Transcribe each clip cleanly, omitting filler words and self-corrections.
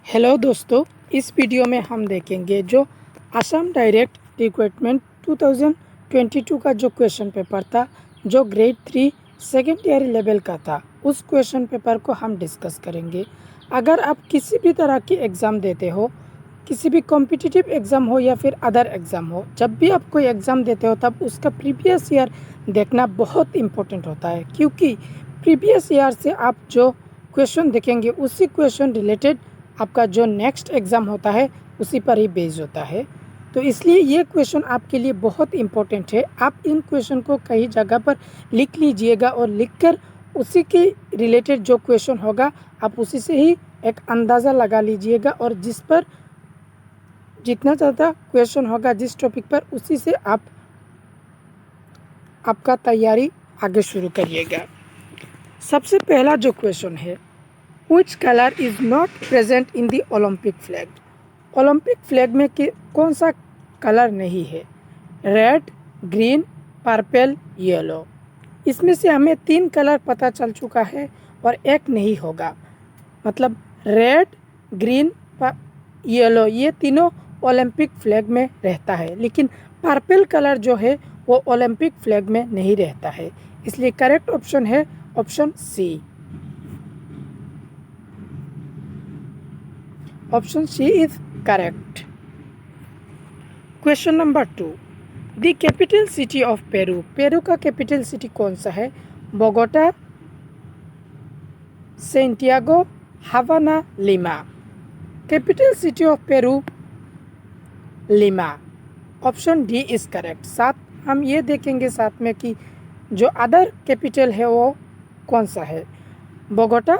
Hello दोस्तों, इस video में हम देखेंगे जो असम डायरेक्ट रिक्रूटमेंट 2022 का जो क्वेश्चन पेपर था, जो ग्रेड 3 सेकेंड ईयर लेवल का था, उस क्वेश्चन पेपर को हम डिस्कस करेंगे। अगर आप किसी भी तरह की एग्ज़ाम देते हो, किसी भी कॉम्पिटिटिव एग्ज़ाम हो या फिर अदर एग्ज़ाम हो, जब भी आप कोई एग्ज़ाम देते हो तब उसका प्रीवियस ईयर देखना बहुत इम्पोर्टेंट होता है, क्योंकि प्रीवियस ईयर से आप जो क्वेश्चन देखेंगे उसी क्वेश्चन रिलेटेड आपका जो नेक्स्ट एग्ज़ाम होता है उसी पर ही बेस्ड होता है। तो इसलिए ये क्वेश्चन आपके लिए बहुत इम्पोर्टेंट है। आप इन क्वेश्चन को कई जगह पर लिख लीजिएगा और लिखकर उसी के रिलेटेड जो क्वेश्चन होगा आप उसी से ही एक अंदाज़ा लगा लीजिएगा, और जिस पर जितना ज़्यादा क्वेश्चन होगा जिस टॉपिक पर, उसी से आपका तैयारी आगे शुरू करिएगा। सबसे पहला जो क्वेश्चन है, Which color is not present in the Olympic flag? Olympic flag में कौन सा कलर नहीं है? Red, green, purple, yellow. इसमें से हमें 3 कलर पता चल चुका है और एक नहीं होगा। मतलब रेड, ग्रीन, येलो, ये तीनों ओलंपिक फ्लैग में रहता है, लेकिन पर्पल कलर जो है वो ओलंपिक फ्लैग में नहीं रहता है। इसलिए करेक्ट ऑप्शन है option C. Option C is correct. Question number 2. The capital city of Peru. Peru का कैपिटल सिटी कौन सा है? Bogota, Santiago, Havana, Lima. Capital city of Peru Lima. Option D is correct. साथ हम ये देखेंगे साथ में कि जो अदर कैपिटल है वो कौन सा है। Bogota,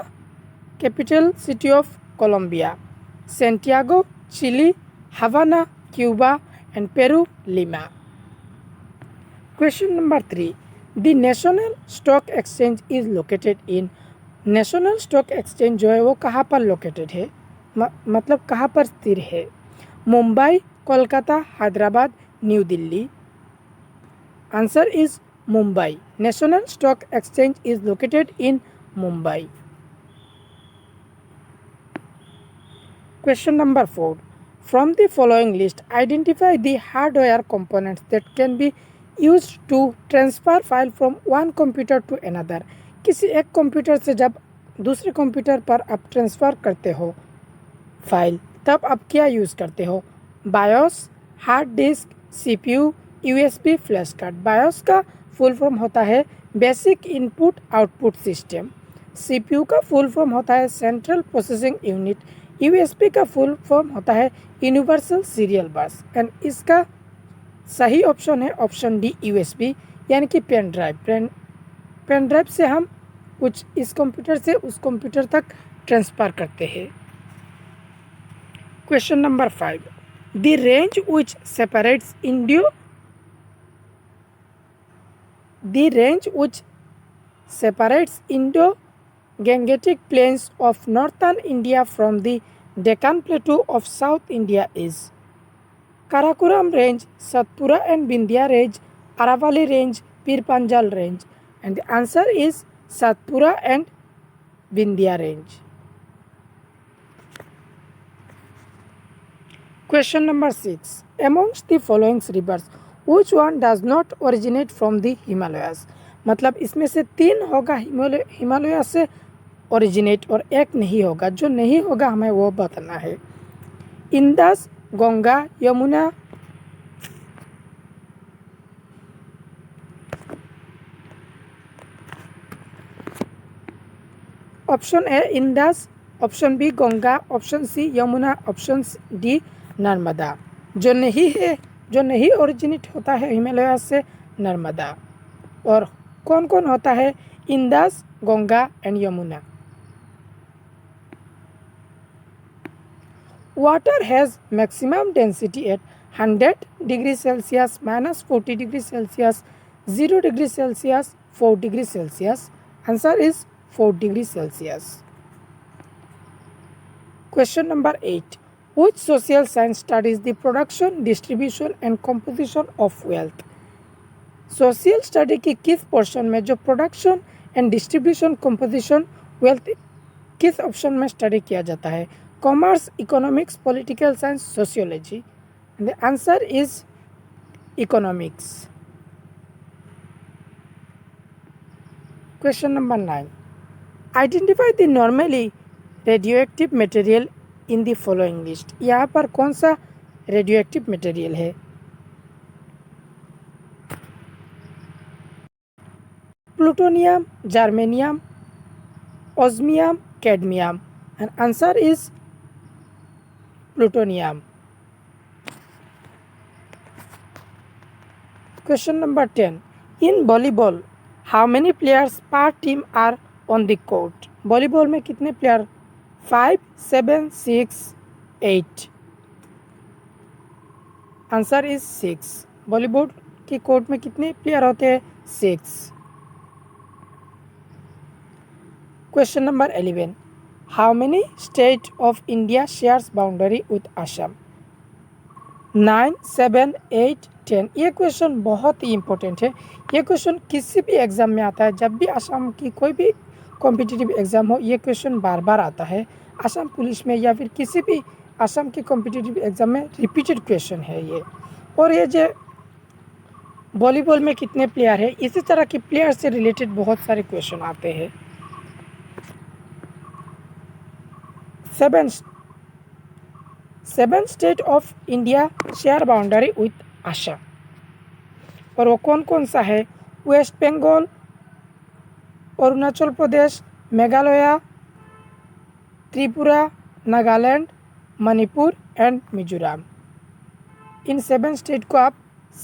capital city of Colombia, Santiago, Chile, Havana, Cuba, and Peru, Lima. Question number 3. The National Stock Exchange is located in. National Stock Exchange जो है वो कहाँ पर लोकेटेड है, मतलब कहाँ पर स्थिर है? Mumbai, Kolkata, Hyderabad, new Delhi. Answer is Mumbai. National stock exchange is located in Mumbai. Question number 4. From the following list, identify the hardware components that can be used to transfer file from one computer to another. किसी एक computer से जब दूसरे computer पर आप transfer करते हो file, तब आप क्या यूज़ करते हो? BIOS, hard disk, CPU, USB, flash card. BIOS का फुल फॉर्म होता है basic input output system. CPU का फुल फॉर्म होता है सेंट्रल प्रोसेसिंग यूनिट। यूएसबी का फुल फॉर्म होता है यूनिवर्सल सीरियल बस। एंड इसका सही ऑप्शन है ऑप्शन डी यूएसबी, यानी कि पेन ड्राइव। पेन ड्राइव से हम कुछ इस कंप्यूटर से उस कंप्यूटर तक ट्रांसफ़र करते हैं। Question number 5. The range which separates Indo-Gangetic plains of northern India from the Deccan Plateau of South India is Karakoram Range, Satpura and Vindhya Range, Aravalli Range, Pir Panjal Range. And the answer is Satpura and Vindhya Range. Question number 6. Amongst the following rivers, which one does not originate from the Himalayas? मतलब इसमें से 3 होगा हिमालय से originate और एक नहीं होगा। जो नहीं होगा हमें वो बताना है। Indus, Ganga, Yamuna, option A Indus, option B Ganga, option C Yamuna, option D Narmada. जो नहीं ओरिजिनेट होता है हिमालय से, नर्मदा। और कौन कौन होता है? Indus, Ganga and Yamuna. Water has maximum density at 100 degrees Celsius, -40 degrees Celsius, 0 degrees Celsius, 4 degrees Celsius. Answer is 4 degrees Celsius. Question number 8. Which social science studies the production, distribution and composition of wealth? Social study की किस portion में जो production and distribution composition wealth किस option में study किया जाता है? Commerce, economics, political science, sociology. And the answer is economics. Question number 9. Identify the normally radioactive material in the following list. यहाँ पर कौन सा रेडियोएक्टिव मटेरियल है? Plutonium, germanium, osmium, cadmium. And answer is plutonium. Question number 10. In volleyball, how many players per team are on the court? Volleyball में कितने player? 5, 7, 6, 8. Answer is 6. Volleyball की court में कितने प्लेयर होते हैं? 6. Question number 11. How many states of India shares boundary with Assam? 9, 7, 8, 10. ये question बहुत ही important है. ये क्वेश्चन किसी भी एग्ज़ाम में आता है. जब भी असम की कोई भी कॉम्पिटिटिव एग्ज़ाम हो, ये क्वेश्चन बार बार आता है. असम पुलिस में या फिर किसी भी असम के कॉम्पिटिटिव एग्ज़ाम में रिपीटेड क्वेश्चन है ये. और ये जो वॉलीबॉल में कितने प्लेयर है, इसी तरह के प्लेयर से रिलेटेड बहुत सारे क्वेश्चन आते हैं. 7 state of India share boundary with Assam. और वो कौन कौन सा है? वेस्ट बंगाल, अरुणाचल प्रदेश, मेघालय, त्रिपुरा, नागालैंड, मणिपुर एंड मिजोरम. इन 7 स्टेट को आप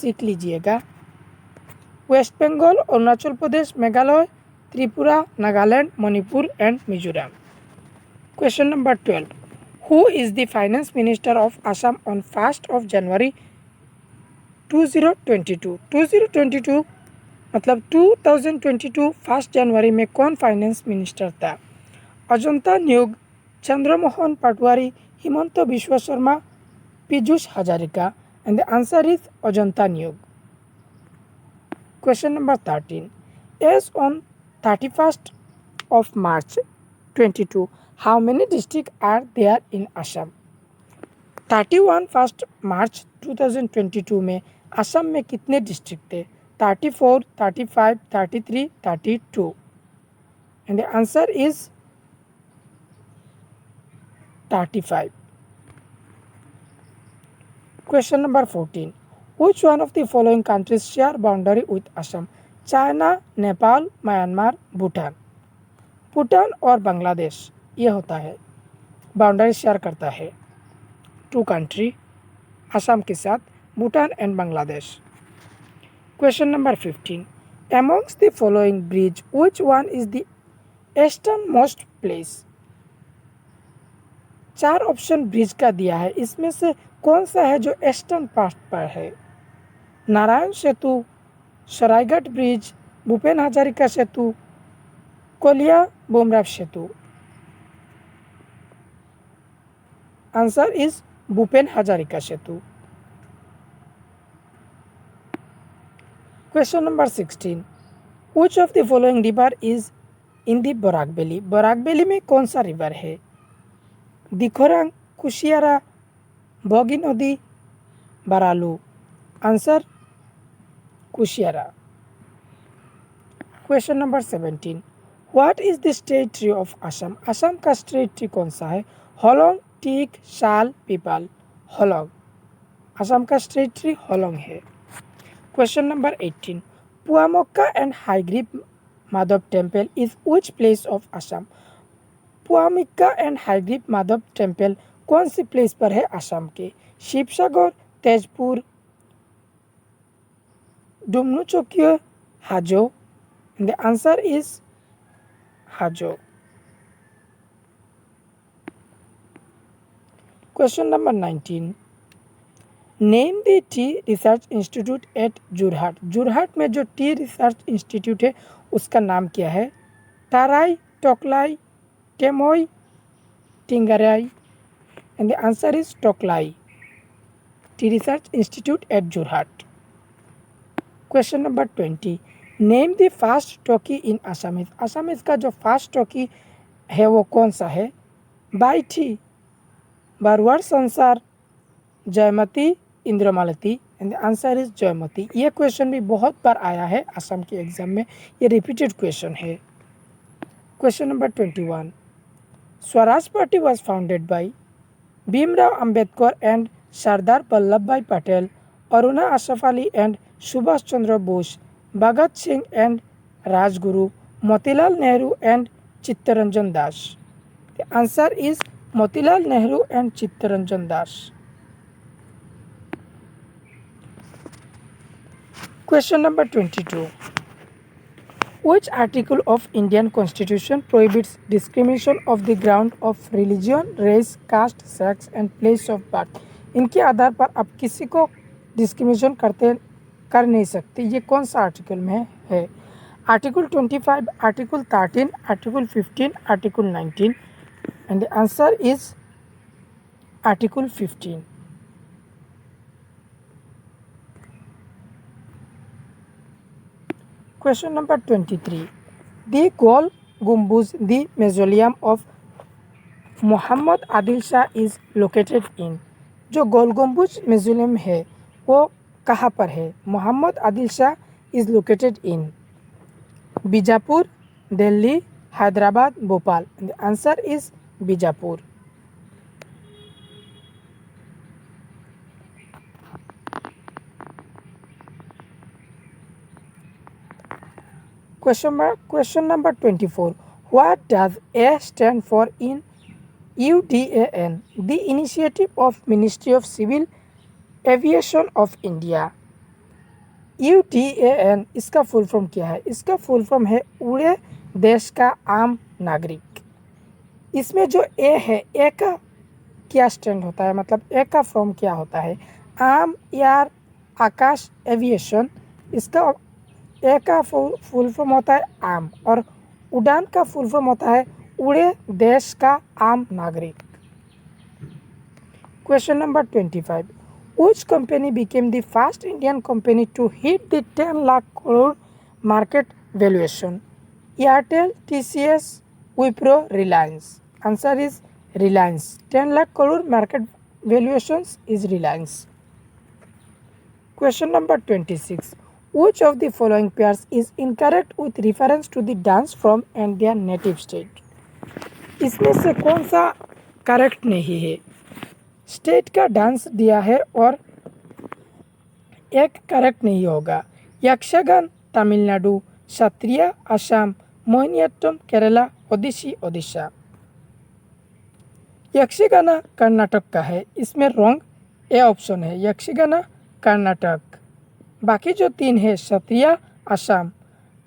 सीख लीजिएगा. West Bengal, Arunachal Pradesh, Meghalaya, Tripura, Nagaland, Manipur and Mizoram. Question number 12. Who is the Finance Minister of Assam on 1st of January 2022? 2022 मतलब 2022 1 जनवरी में कौन फाइनेंस मिनिस्टर था? Ajanta Neog, Chandramohan Patowary, Himanta Biswa Sarma, Piyush Hazarika. And the answer is Ajanta Neog. Question number 13. As on 31st of March 22, how many districts are there in Assam? 31 1st मार्च 2022 में असम में कितने district थे? 34, 35, 33, 32. And the answer is 35. Question number 14. Which one of the following countries share boundary with Assam? China, Nepal, Myanmar, Bhutan. Bhutan और बांग्लादेश ये होता है, boundary share करता है 2 कंट्री असम के साथ, Bhutan and Bangladesh. Question number 15. Amongst the following bridge, which one is the easternmost place? 4 option bridge का दिया है, इसमें से कौन सा है जो ईस्टर्न पार्ट पर है? Narayan Setu, Saraighat bridge, Bhupen Hazarika Setu, Kolia Bhomora Setu. Answer is Bhupen Hazarika Setu. Question number 16. Which of the following river is in the Barak valley? Barak valley में कौन सा रिवर है? Dikrong, Kushiyara, Bogi Nadi, Baralu. Answer Kushiyara. Question number 17. What is the state tree of Assam? Assam का स्टेट ट्री कौन सा है? होलोंग, टीक, शाल, पीपल. होलोंग. असम का स्टेट ट्री होलोंग है. Question number 18. Poa Mecca and Hayagriva Madhava temple is which place of Assam? Poa Mecca and Hayagriva Madhava temple कौन सी प्लेस पर है असम के? शिवसागर, तेजपुर, डुमनुचोकियो, Hajo. The answer is Hajo. Question number 19. Name the tea research institute at Jorhat. Jorhat में जो टी रिसर्च इंस्टीट्यूट है उसका नाम क्या है? Tarai, Tocklai, Temoi, Tingrai. And the answer is Tocklai. Tea research institute at Jorhat. Question number 20. Name the first talkie in Assamese. Assamese का जो फास्ट टॉकी है वो कौन सा है? बाईठी, बरवाड़ संसार, Joymati, Indramalati, and answer is Joymati. ये क्वेश्चन भी बहुत बार आया है असम के एग्जाम में, ये रिपीटेड क्वेश्चन है। Question number 21, Swaraj party was founded by Bhimrao Ambedkar and Sardar Vallabh Bhai Patel, Aruna Ashraf Ali and Subhash Chandra Bose, Bhagat Singh and Rajguru, Motilal Nehru and Chittaranjan Das. The answer is Motilal Nehru and Chittaranjan Das. Question number 22. Which article of Indian Constitution prohibits discrimination of the ground of religion, race, caste, sex and place of birth? इनके आधार पर आप किसी को discrimination कर नहीं सकते। ये कौन सा आर्टिकल में है? Article 25, article 13, article 15, article 19, and the answer is Article 15. Question number 23. The Gol Gumbuz, the mausoleum of Muhammad Adil Shah is located in. जो गोल गुम्बुज म्यूजियम है वो कहाँ पर है? Mohammad Adil Shah is located in Bijapur, Delhi, Hyderabad, Bhopal. The answer is Bijapur. Question number 24. What does A stand for in UDAN? The initiative of Ministry of Civil Aviation of India. UDAN इसका full form क्या है? इसका फुल फॉर्म है उड़े देश का आम नागरिक। इसमें जो ए है, ए का क्या स्टैंड होता है, मतलब ए का फॉर्म क्या होता है? आम, एयर, आकाश, एविएशन। इसका ए का फुल फॉर्म होता है आम और उड़ान का फुल फॉर्म होता है उड़े देश का आम नागरिक। Question number 25. Which company became the first Indian company to hit the 10 lakh crore market valuation? Airtel, TCS, Wipro, Reliance. Answer is Reliance. 10 lakh crore market valuations is Reliance. Question number 26. Which of the following pairs is incorrect with reference to the dance from and their native state? इसमें से कौन सा correct नहीं है? State का dance दिया है और एक करेक्ट नहीं होगा। यक्षगान तमिलनाडु, क्षत्रिय असम, मोहिनीअट्टम केरला, ओडिसी ओडिशा। यक्षगाना कर्नाटक का है, इसमें रॉन्ग ए ऑप्शन है, यक्षगाना कर्नाटक। बाकी जो तीन है क्षत्रिय असम,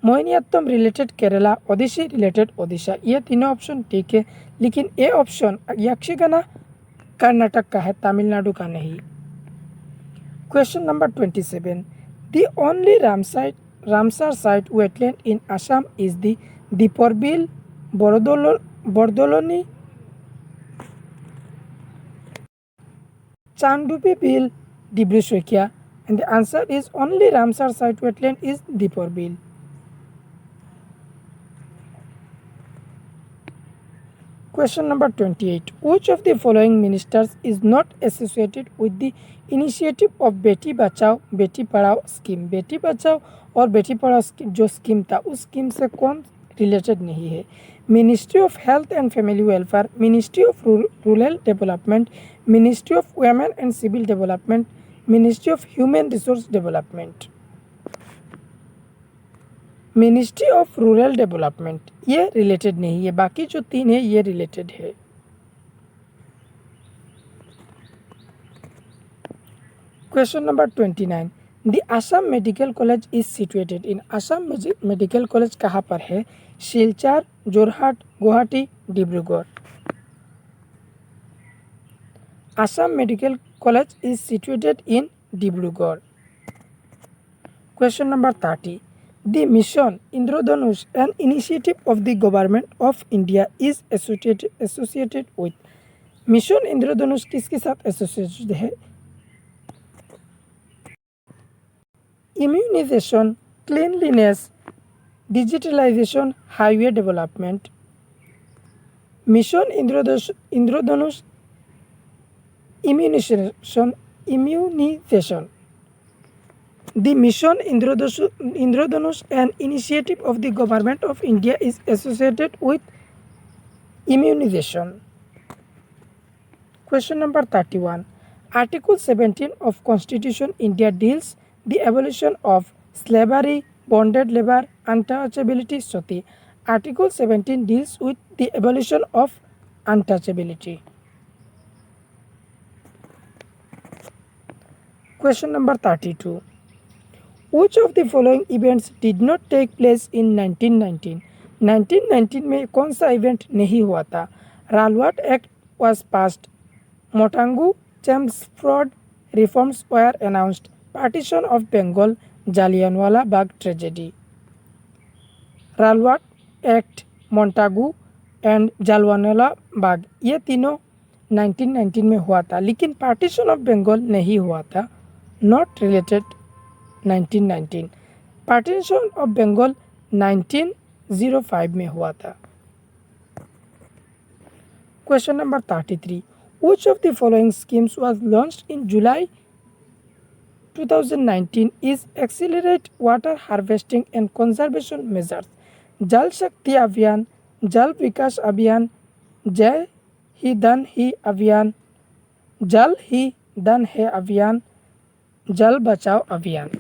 मोहिनीअट्टम रिलेटेड केरला, ओडिसी रिलेटेड ओडिशा, ये तीनों ऑप्शन ठीक है, लेकिन ए ऑप्शन यक्षगाना कर्नाटक का है, तमिलनाडु का नहीं। Question number 27. The only Ramsar site wetland in Assam is the Deepor Beel, Bordoloni, Chandubi Beel, Dibru Saikhowa. And the answer is only Ramsar site wetland is Deepar Bill. Question number 28. Which of the following ministers is not associated with the initiative of Beti Bachao Beti Padhao scheme? Beti Bachao और बेटी पढ़ाओ जो scheme था उस scheme से कौन related नहीं है? Ministry of Health and Family Welfare, Ministry of Rural Development, Ministry of Women and Civil Development, Ministry of Human Resource Development. Ministry of Rural Development ये related नहीं है, बाकी जो तीन है ये रिलेटेड है। Question number 29. The Assam Medical College is situated in. Assam Medical College कहाँ पर है? Silchar, Jorhat, Guwahati, Dibrugarh. Assam Medical College is situated in Dibrugarh. Question number 30. The mission Indradhanush, an initiative of the government of India, is associated with. Mission Indradhanush किसके साथ associated है? Immunization, cleanliness, digitalization, highway development. Mission Indradhanush immunization. The mission Indradhanush, an initiative of the government of India, is associated with immunization. Question number 31. Article 17 of Constitution India deals the abolition of slavery, bonded labor, untouchability. Sati. Article 17 deals with the abolition of untouchability. Question number 32. Which of the following events did not take place in 1919? 1919 में कौन सा event नहीं हुआ था? रालवाट act was passed. Motangu Chelmsford reforms were announced. Partition of Bengal, Jallianwala Bagh tragedy. Rowlatt act, Montagu and Jallianwala Bagh ये तीनों 1919 में हुआ था, लेकिन पार्टीशन ऑफ बंगाल नहीं हुआ था. Not related 1919. Partition of Bengal 1905 में हुआ था. Question number 33. Which of the following schemes was launched in July 2019 is accelerate water harvesting and conservation measures? जल शक्ति अभियान, जल विकास अभियान, जय ही धन ही अभियान, जल ही धन है अभियान, जल बचाओ अभियान.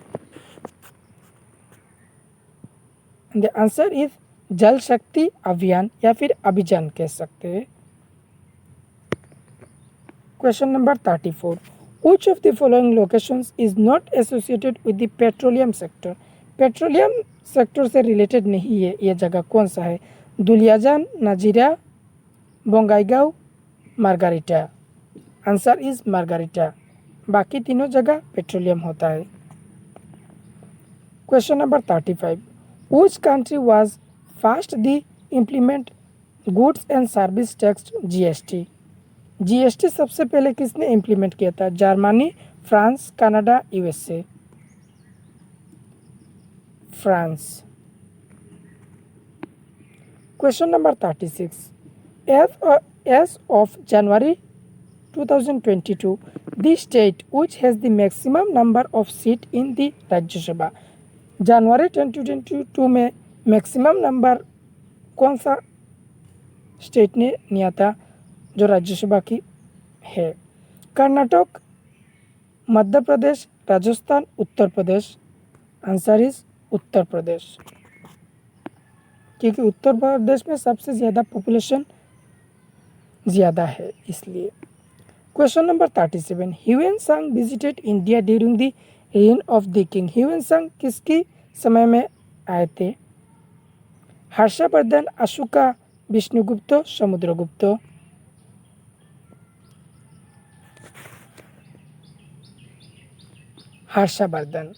द आंसर इज जल शक्ति अभियान या फिर अभियान कह सकते हैं. Question number 34. Which of the following locations is not associated with the petroleum sector? Petroleum sector से रिलेटेड नहीं है ये जगह. कौन सा है? दुलियाजान, नाजीरा, बोंगाईगांव, मार्गारिटा. Answer is Margherita. बाकी तीनों जगह पेट्रोलियम होता है. Question number 35. Which country was first the implement goods and service tax GST? GST सबसे पहले किसने इम्प्लीमेंट किया था? Germany, France, Canada, USA. France. Question number 36. As of January 2022, the state which has the maximum number of seats in the राज्य सभा. जनवरी 2022 में maximum number कौन सा स्टेट ने लिया था जो राज्यसभा की है? कर्नाटक, मध्य प्रदेश, राजस्थान, उत्तर प्रदेश. आंसर इज उत्तर प्रदेश, क्योंकि उत्तर प्रदेश में सबसे ज़्यादा पॉपुलेशन ज़्यादा है इसलिए. Question number 37. ह्यूएन सांग visited India during the rain of the king. Hiuen सांग किसकी समय में आए थे? Harshvardhan, Ashoka, Vishnugupta, Samudragupta. Harshvardhan.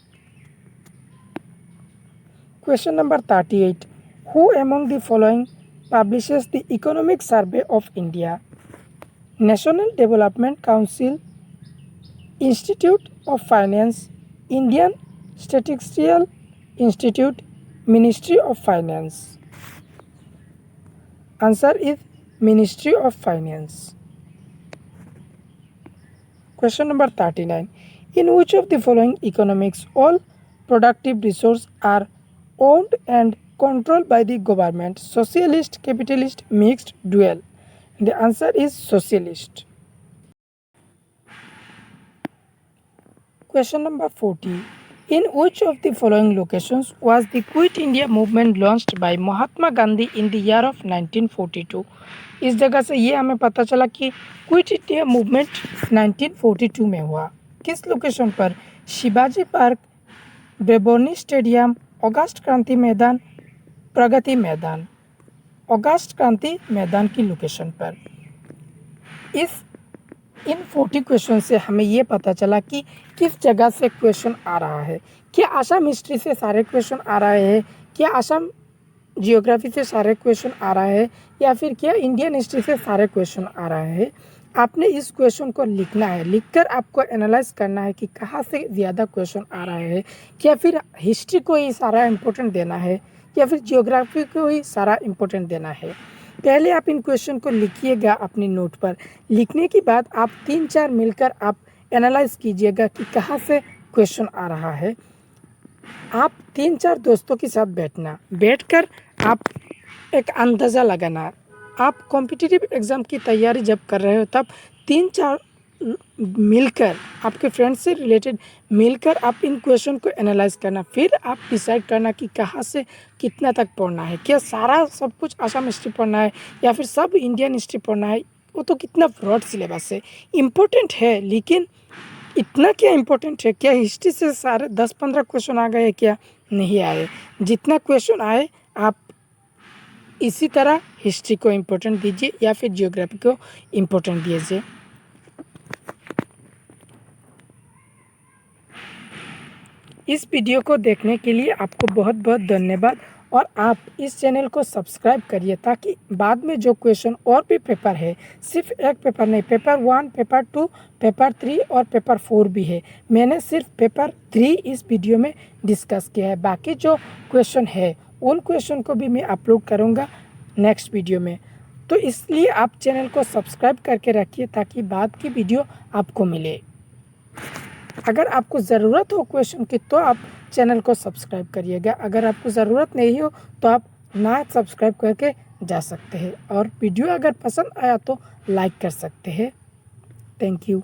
Question number 38. Who among the following publishes the Economic Survey of India? National Development Council, Institute of Finance, Indian Statistical Institute, Ministry of Finance. Answer is Ministry of Finance. Question number 39. In which of the following economics all productive resources are owned and controlled by the government? Socialist, capitalist, mixed, dual. The answer is socialist. Question number 40. In which of the following locations was the Quit India movement launched by Mahatma Gandhi in the year of 1942? इस जगह से ये हमें पता चला कि quit India movement 1942 में हुआ. किस लोकेशन पर? शिवाजी पार्क, ब्रेबोर्नी स्टेडियम, अगस्त क्रांति मैदान, प्रगति मैदान. अगस्त क्रांति मैदान की लोकेशन पर. इन 40 क्वेश्चन से हमें ये पता चला कि किस जगह से क्वेश्चन आ रहा है. क्या आसाम हिस्ट्री से सारे क्वेश्चन आ रहे हैं? क्या आसाम जियोग्राफी से सारे क्वेश्चन आ रहा है? या फिर क्या इंडियन हिस्ट्री से सारे क्वेश्चन आ रहे हैं? आपने इस क्वेश्चन को लिखना है. लिखकर आपको एनालाइज करना है कि कहाँ से ज़्यादा क्वेश्चन आ रहा है. क्या फिर हिस्ट्री को ही सारा इम्पोर्टेंट देना है या फिर जियोग्राफी को ही सारा इम्पोर्टेंट देना है. पहले आप इन क्वेश्चन को लिखिएगा अपनी नोट पर। लिखने के बाद आप 3-4 मिलकर आप एनालाइज कीजिएगा कि कहाँ से क्वेश्चन आ रहा है। आप 3-4 दोस्तों के साथ बैठकर आप एक अंदाज़ा लगाना। आप कॉम्पिटिटिव एग्ज़ाम की तैयारी जब कर रहे हो तब 3-4 मिलकर आपके फ्रेंड्स से रिलेटेड मिलकर आप इन क्वेश्चन को एनालाइज करना। फिर आप डिसाइड करना कि कहाँ से कितना तक पढ़ना है। क्या सारा सब कुछ असम हिस्ट्री पढ़ना है या फिर सब इंडियन हिस्ट्री पढ़ना है। वो तो कितना ब्रॉड सिलेबस है, इम्पोर्टेंट है, लेकिन इतना क्या इम्पोर्टेंट है। क्या हिस्ट्री से सारे 10-15 क्वेश्चन आ गए, क्या नहीं आए। जितना क्वेश्चन आए आप इसी तरह हिस्ट्री को इम्पोर्टेंट दीजिए या फिर जियोग्राफी को इम्पोर्टेंट दीजिए। इस वीडियो को देखने के लिए आपको बहुत बहुत धन्यवाद और आप इस चैनल को सब्सक्राइब करिए ताकि बाद में जो क्वेश्चन और भी पेपर है, सिर्फ एक पेपर नहीं, पेपर 1, पेपर 2, पेपर 3 और पेपर 4 भी है। मैंने सिर्फ पेपर 3 इस वीडियो में डिस्कस किया है। बाकी जो क्वेश्चन है उन क्वेश्चन को भी मैं अपलोड करूँगा नेक्स्ट वीडियो में। तो इसलिए आप चैनल को सब्सक्राइब करके रखिए ताकि बाद की वीडियो आपको मिले। अगर आपको ज़रूरत हो क्वेश्चन की तो आप चैनल को सब्सक्राइब करिएगा। अगर आपको ज़रूरत नहीं हो तो आप ना सब्सक्राइब करके जा सकते हैं और वीडियो अगर पसंद आया तो लाइक कर सकते हैं। Thank you.